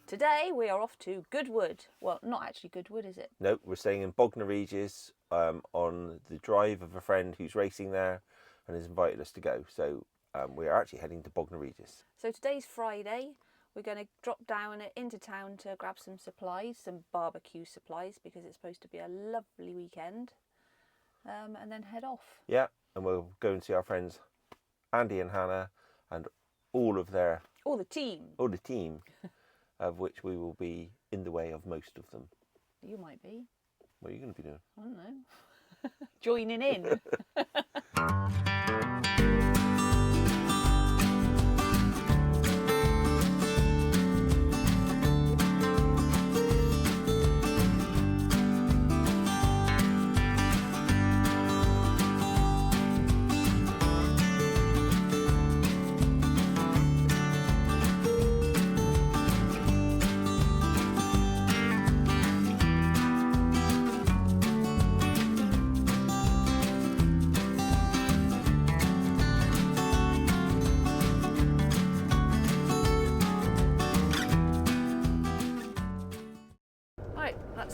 Today we are off to Goodwood. Well, not actually Goodwood, is it? No, we're staying in Bognor Regis on the drive of a friend who's racing there and has invited us to go. So we are actually heading to Bognor Regis. So today's Friday. We're going to drop down into town to grab some supplies, some barbecue supplies, because it's supposed to be a lovely weekend. And then head off. Yeah, and we'll go and see our friends Andy and Hannah and all the team, of which we will be in the way of most of them. You might be. What are you going to be doing? I don't know. Joining in.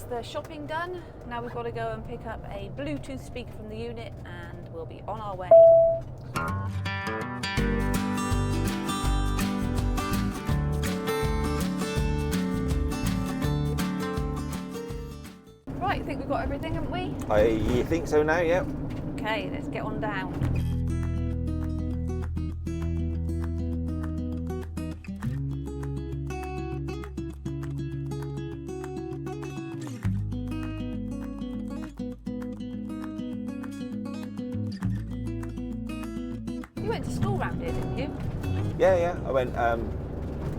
The shopping done. Now we've got to go and pick up a Bluetooth speaker from the unit and we'll be on our way. Right, I think we've got everything, haven't we? I think so now, yeah. Okay, let's get on down. You went to school round here, didn't you? Yeah. I went.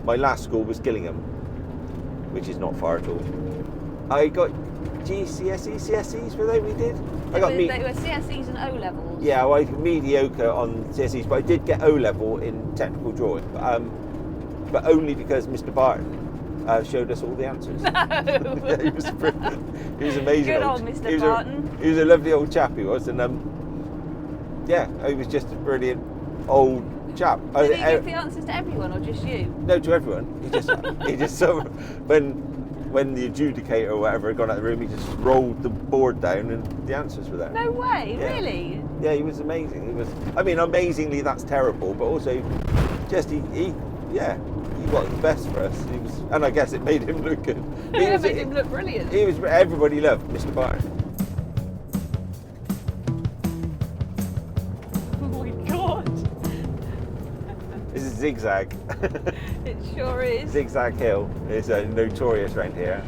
My last school was Gillingham, which is not far at all. I got CSEs, were they? We did. They were CSEs and O levels. Yeah, well, I was mediocre on CSEs, but I did get O level in technical drawing. But only because Mr. Barton showed us all the answers. No. Yeah, he was brilliant. He was amazing. Good old Mr. Barton. He was a lovely old chap. He was, and yeah, he was just a brilliant old chap. Did he give the answers to everyone or just you? No, to everyone. He just so when the adjudicator or whatever had gone out of the room, he just rolled the board down and the answers were there. No way, yeah. Really? Yeah, he was amazing. He was. I mean, amazingly, that's terrible, but also, just he got the best for us. He was, and I guess it made him look good. It made him look brilliant. He was. Everybody loved Mr. Barton. Zig Zag. It sure is. Zig Zag Hill is notorious around here.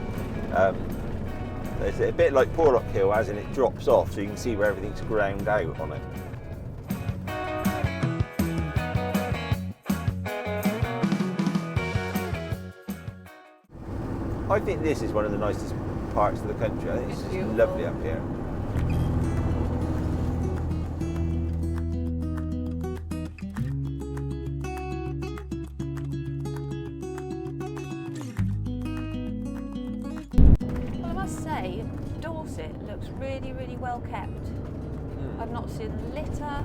It's a bit like Porlock Hill, as in it drops off, so you can see where everything's ground out on it. I think this is one of the nicest parts of the country. I think it's just lovely up here. Dorset looks really, really well kept. I've not seen litter.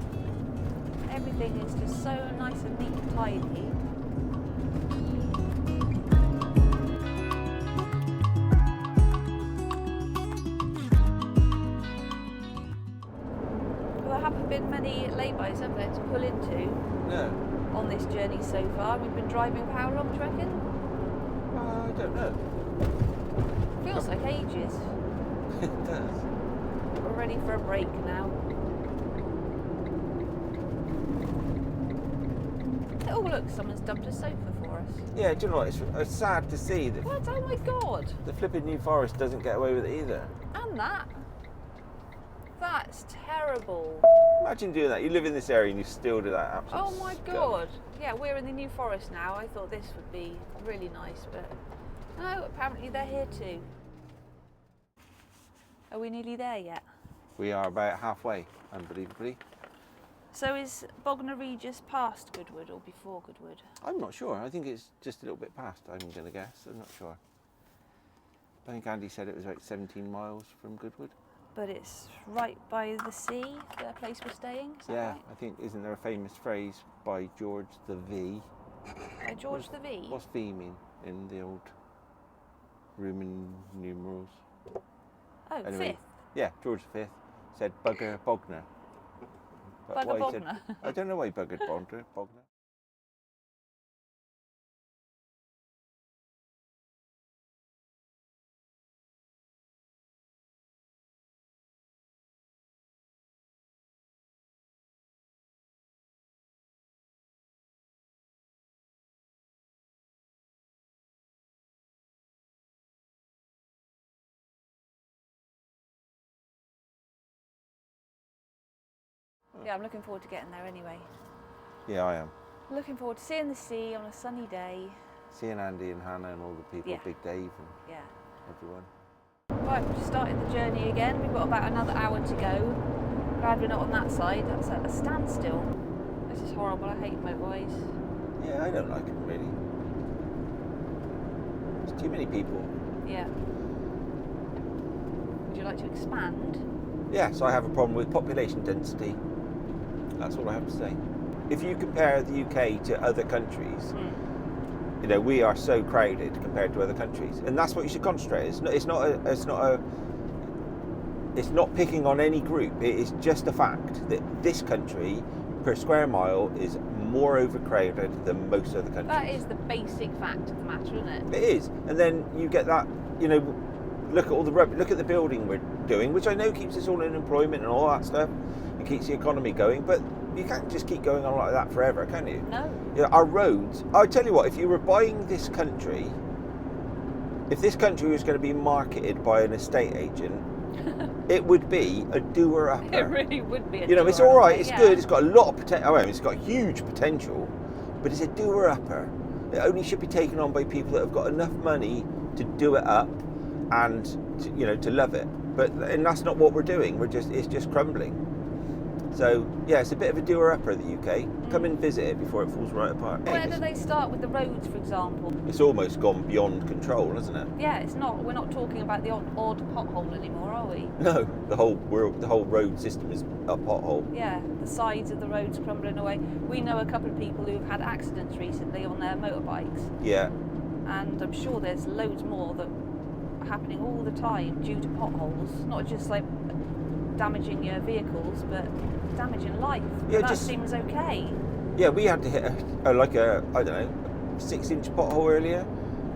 Everything is just so nice and neat and tidy. Well, there haven't been many lay-bys, have there, to pull into? No. On this journey so far. We've been driving for how long, do you reckon? I don't know. Feels like ages. It does. We're ready for a break now. Oh look, someone's dumped a sofa for us. Yeah, do you know what? It's sad to see that. What? Oh my god! The flipping New Forest doesn't get away with it either. And that. That's terrible. Imagine doing that. You live in this area and you still do that. Absolute Oh my god! Yeah, we're in the New Forest now. I thought this would be really nice, but no, apparently they're here too. Are we nearly there yet? We are about halfway, unbelievably. So is Bognor Regis past Goodwood or before Goodwood? I'm not sure. I think it's just a little bit past, I'm going to guess. I'm not sure. I think Andy said it was about 17 miles from Goodwood. But it's right by the sea, the place we're staying, is that right? I think, isn't there a famous phrase by George the V? George the V? What's V mean in the old Roman numerals. Oh, Anyway, 5th. Yeah, George V said bugger Bognor. But Bugger why he Bognor. said, I don't know why he buggered Bognor. Yeah, I'm looking forward to getting there anyway. Yeah, I am. Looking forward to seeing the sea on a sunny day. Seeing Andy and Hannah and all the people, Yeah. Big Dave and Yeah. everyone. Right, we've just started the journey again. We've got about another hour to go. Glad we're not on that side. That's at a standstill. This is horrible. I hate motorways. Yeah, I don't like them really. There's too many people. Yeah. Would you like to expand? Yes, I have a problem with population density. That's all I have to say. If you compare the UK to other countries, you know, we are so crowded compared to other countries, and that's what you should concentrate. It's not picking on any group. It is just a fact that this country, per square mile, is more overcrowded than most other countries. That is the basic fact of the matter, isn't it? It is, and then you get that. You know, look at all the rubbish. Look at the building we're doing, which I know keeps us all in employment and all that stuff, and keeps the economy going. But you can't just keep going on like that forever, can you? No. You know, our roads. I tell you what, if you were buying this country, if this country was going to be marketed by an estate agent, it would be a doer-upper. It really would be a You know, it's doer-upper, all right, it's yeah. good, it's got a lot of potential. Well, it's got huge potential, but it's a doer-upper. It only should be taken on by people that have got enough money to do it up and to, you know, to love it. And that's not what we're doing. It's just crumbling. So yeah, it's a bit of a doer-upper, the UK. Come and visit it before it falls right apart. Where do they start with the roads, for example? It's almost gone beyond control, hasn't it? Yeah, it's not. We're not talking about the odd pothole anymore, are we? No, the whole road system is a pothole. Yeah, the sides of the roads crumbling away. We know a couple of people who've had accidents recently on their motorbikes, Yeah. and I'm sure there's loads more that are happening all the time due to potholes. Not just like damaging your vehicles, but damaging life. Yeah, And that just- seems okay. Yeah, we had to hit a 6-inch pothole earlier,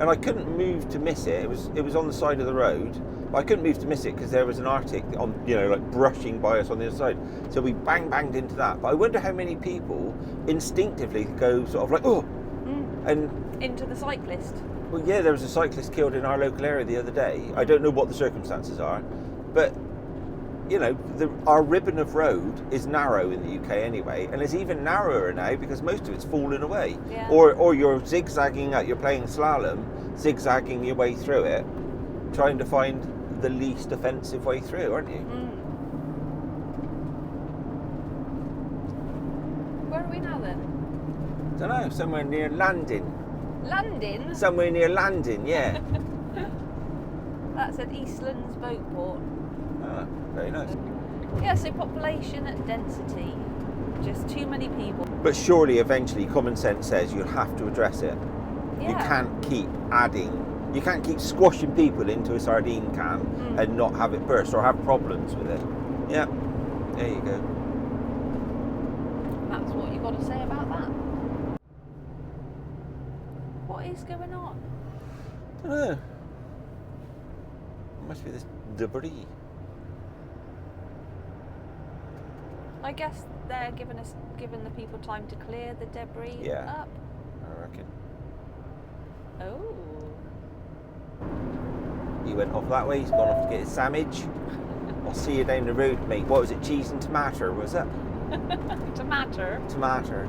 and I couldn't move to miss it. It was on the side of the road, but I couldn't move to miss it because there was an Arctic on, you know, like brushing by us on the other side. So we banged into that. But I wonder how many people instinctively go sort of like, oh, and Into the cyclist. well, yeah, there was a cyclist killed in our local area the other day. I don't know what the circumstances are, but you know, our ribbon of road is narrow in the UK anyway, and it's even narrower now because most of it's fallen away. Yeah. Or you're zigzagging out, you're playing slalom, zigzagging your way through it, trying to find the least offensive way through, aren't you? Where are we now then? Don't know, somewhere near Landing. Landing? Somewhere near Landing, yeah. That's at Eastlands Boatport. Ah, very nice. Yeah, so population and density. Just too many people. But surely eventually common sense says you have to address it. Yeah. You can't keep you can't keep squashing people into a sardine can and not have it burst or have problems with it. Yeah, there you go. That's what you've got to say about that. What is going on? I don't know. It must be this debris. I guess they're giving the people time to clear the debris Yeah. up. I reckon. Oh. He went off that way, he's gone off to get his sandwich. I'll see you down the road, mate. What was it, cheese and tomato, was it? Tomato. Tomato.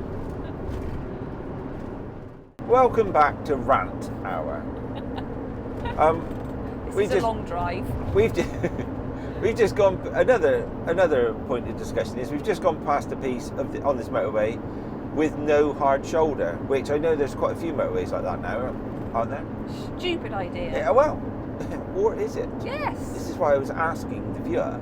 Welcome back to Rant Hour. This is a long drive. We've just gone. Another point of discussion is we've just gone past a piece on this motorway with no hard shoulder, which I know there's quite a few motorways like that now, aren't there? Stupid idea. Yeah, well, or is it? Yes. This is why I was asking the viewer.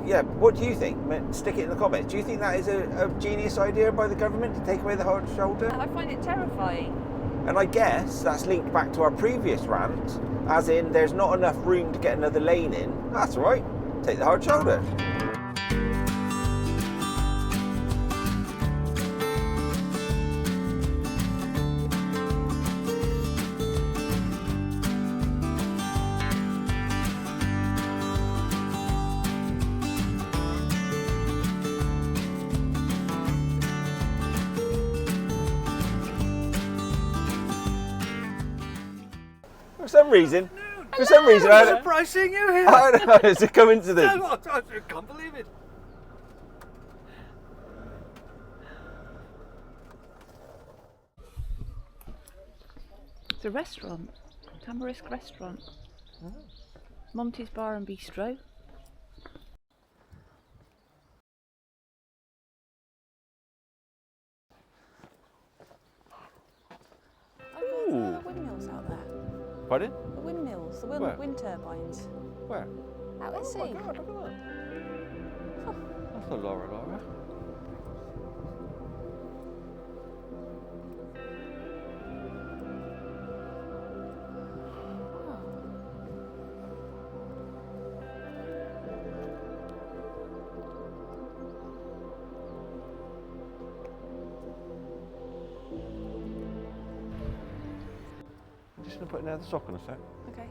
Yeah, what do you think? Stick it in the comments. Do you think that is a genius idea by the government to take away the hard shoulder? I find it terrifying. And I guess that's linked back to our previous rant, as in there's not enough room to get another lane in. That's all right, take the hard shoulder. For some reason, I'm surprised seeing you here. I don't know, it's a coincidence. I can't believe it. It's a restaurant, Tamarisk restaurant. Monty's Bar and Bistro. Oh, there's windmills out there. Pardon? The windmills, the Where? wind turbines. Where? Out at sea. Oh my God, look at that. That's a Laura. I'm just going to put another sock on a sec. Okay.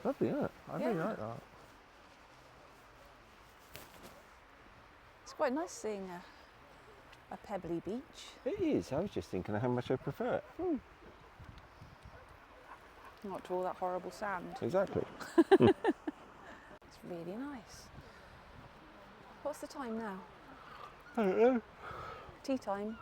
Lovely, isn't it? I really like that. It's quite nice seeing a pebbly beach. It is. I was just thinking of how much I prefer it. Not to all that horrible sand. Exactly. It's really nice. What's the time now? I don't know. Tea time.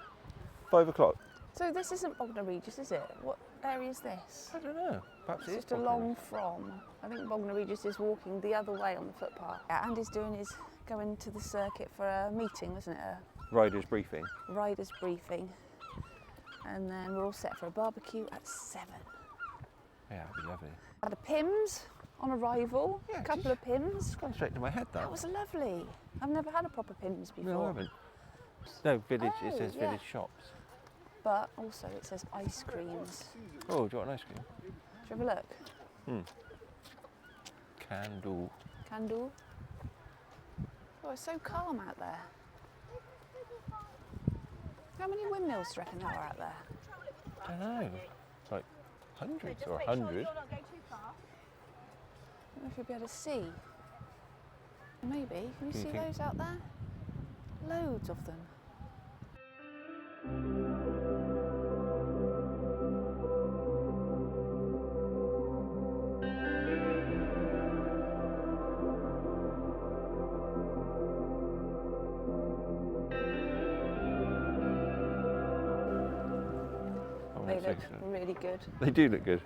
5 o'clock. So this isn't Bognor Regis, is it? What area is this? I don't know. Perhaps It's it just is a long from. I think Bognor Regis is walking the other way on the footpath. Yeah, Andy's doing his going to the circuit for a meeting, wasn't it? A Riders briefing. rider's briefing. And then we're all set for a barbecue at 7. Yeah, that'd be lovely. Had a Pims on arrival, Yeah, a couple of Pims. It's gone straight to my head, that. That was lovely. I've never had a proper Pims before. No, I haven't. No, village. It Oh, says yeah. village shops. But also it says ice creams. Oh, do you want an ice cream? Should we have a look? Candle. Candle. Oh, it's so calm out there. How many windmills do you reckon there are out there? I don't know. Like hundreds or 100. I don't know if you'll be able to see. Maybe. Can you see those out there? Loads of them. They look really good. They do look good.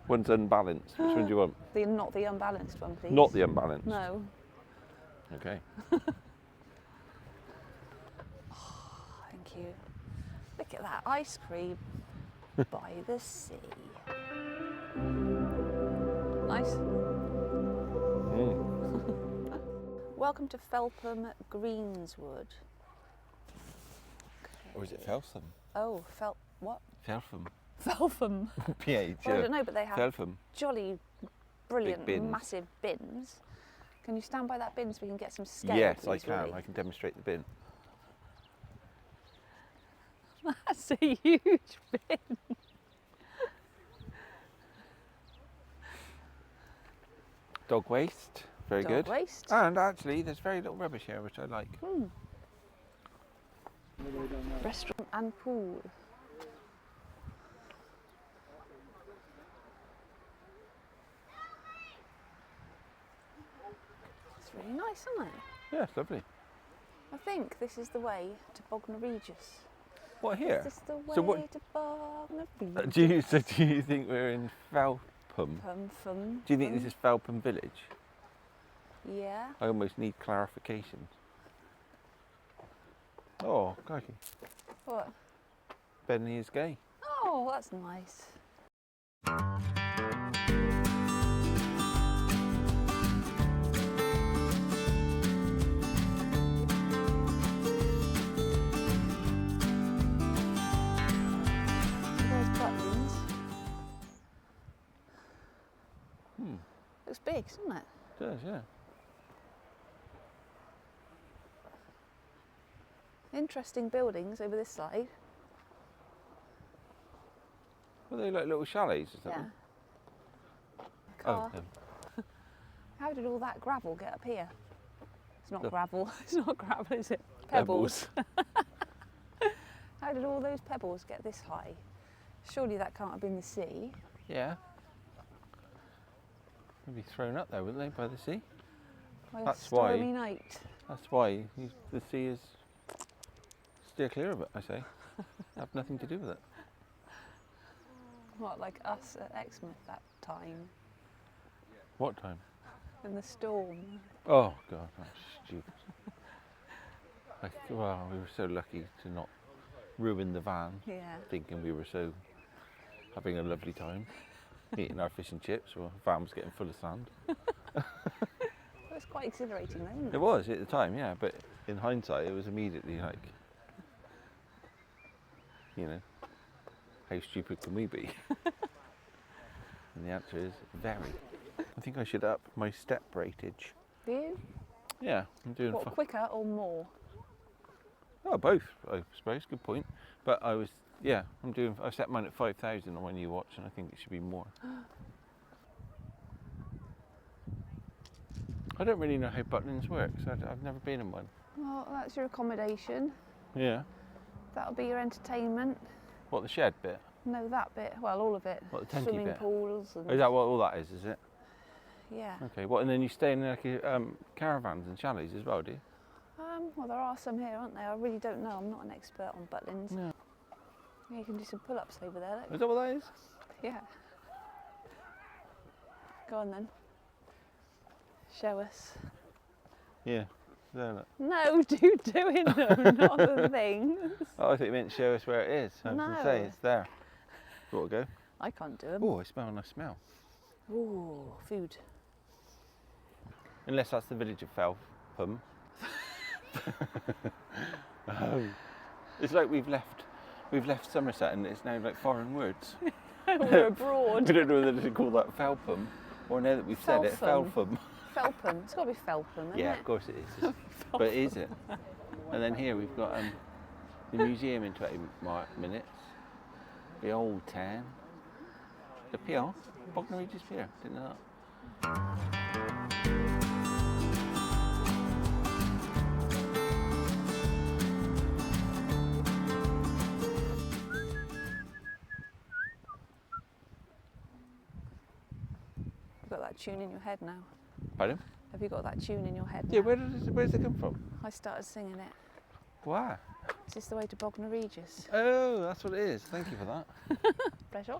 One's unbalanced. Which one do you want? Not the unbalanced one, please. Not the unbalanced. No. Okay. Thank you. Look at that ice cream by the sea. Nice. Welcome to Felpham Greenswood. Or is it Felpham? Oh, what? Felpham. Felpham. PH. Well, I don't know, but they have Felpham. jolly brilliant, Big bins. massive bins. Can you stand by that bin so we can get some scale? Yes, please, I can. Willie? I can demonstrate the bin. That's a huge bin. Dog waste. Very Dog good. waste. And actually, there's very little rubbish here, which I like. Restaurant and pool. It's really nice, isn't it? Yeah, it's lovely. I think this is the way to Bognor Regis. What, here? Is this the way So what- to Bognor Regis? Do you think we're in Felpham? From. Do you think this is Felpham village? Yeah. I almost need clarification. Oh, crikey. What? Benny is gay. Oh, that's nice. There's buttons. Looks big, doesn't it? It does, yeah. Interesting buildings over this side. Were they like little chalets or something? Yeah. Car. Oh, How did all that gravel get up here? It's not Look. gravel. It's not gravel, is it? Pebbles. How did all those pebbles get this high? Surely that can't have been the sea. Yeah. They'd be thrown up there, wouldn't they, by the sea? By That's a stormy why. night. That's why the sea is steer clear of it, I say. Have nothing to do with it. What, like us at Exmouth that time What time? in the storm? Oh God, that's stupid. Well, we were so lucky to not ruin the van, Yeah. thinking we were so having a lovely time, eating our fish and chips, while the van was getting full of sand. It was quite exhilarating though, wasn't It it? was at the time, yeah, but in hindsight, it was immediately like, you know, how stupid can we be? And the answer is very. I think I should up my step rateage. Do you? Yeah, I'm doing What, quicker or more? Oh, both, I suppose. Good point. But I set mine at 5,000 on my new watch, and I think it should be more. I don't really know how Butlins works. I've never been in one. Well, that's your accommodation. Yeah. That'll be your entertainment. What, the shed bit? No, that bit. Well, all of it. What, the tenty Swimming bit? pools and Oh, is that what all that is it? yeah. Okay. What? And then you stay in like caravans and chalets as well, do you? Well, there are some here, aren't there? I really don't know. I'm not an expert on Butlins. No. Yeah, you can do some pull-ups over there. Look. Is that what that is? Yeah. Go on then. Show us. Yeah. There, look. No, doing them, not the things. Oh, I thought you meant show us where it is. I was going to say No. it's there. You want to go? I can't do them. Oh, I smell a nice smell. Ooh, food. Unless that's the village of Felpham. Oh. It's like we've left Somerset and it's now like foreign words. We're abroad. We don't know whether to call that Felpham or now that we've said it, Felpham. Felpham. Felpham. It's got to be Felpham, isn't Yeah, it? of course it is. But is it? And then here we've got the museum in 20 minutes, the old town, the pier, Bognor Regis pier, didn't know that. You've got that tune in your head now. Pardon? Have you got that tune in your head Yeah, now? where's it come from? I started singing it. Why? Is this the way to Bognor Regis? Oh, that's what it is. Thank you for that. Pleasure.